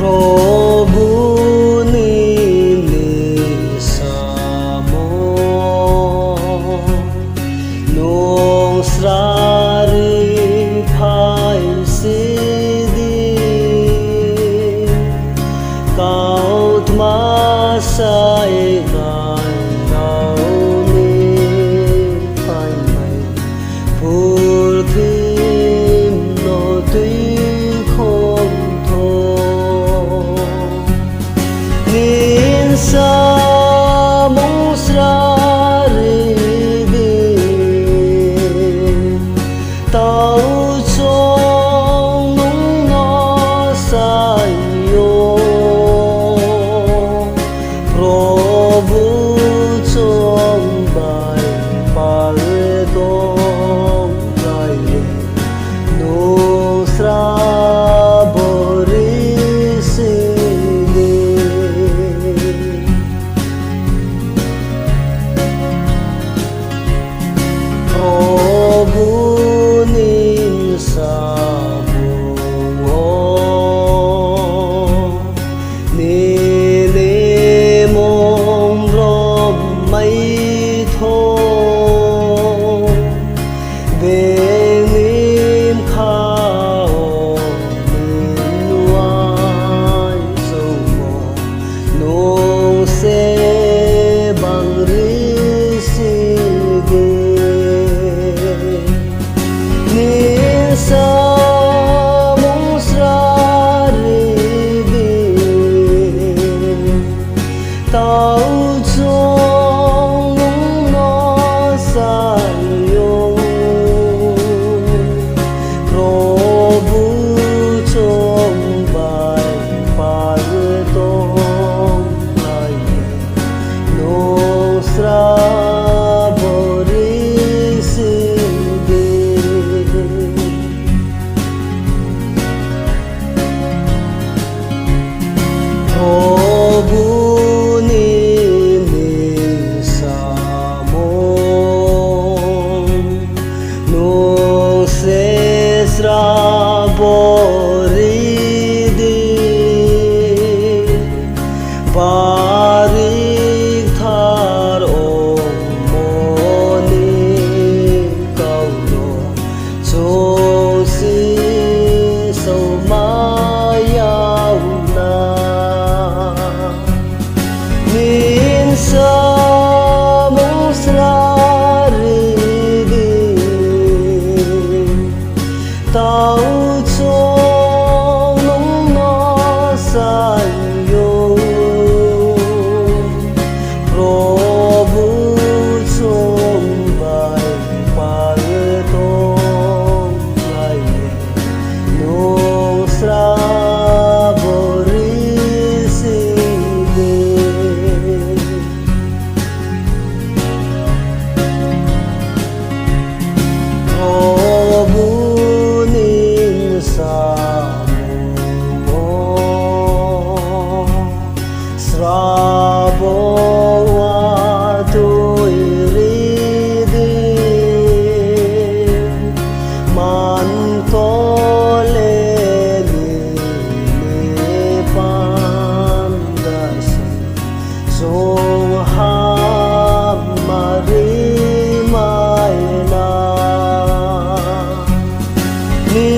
Prabhu nini samo nong srari phai sidi kaut ma sai nai nau ni phai mai phul thim no tuy không tho nin sa mong srari di tao trong nung no sai yo Prabhu trong bài pal dong gai no srabori sini Prabhu nin samo nini mong rom mai tho về nim khao nin wai sâu mò nong se bang ri si ge nin sa mong srari di tao trong nung no sai yo Prabhu trong bài pal dong gai no srabori sidi Prabhu nini samo nong se srabori di barik thar om moni kau no chong si so mayau na nin sa mong srari di tao trong nung no sai yo Prabhu trong bài pal dong gai nong srabori sidi Prabhu nin samo srabo adoi ridi man to le ni pan das song ham mari mai na ni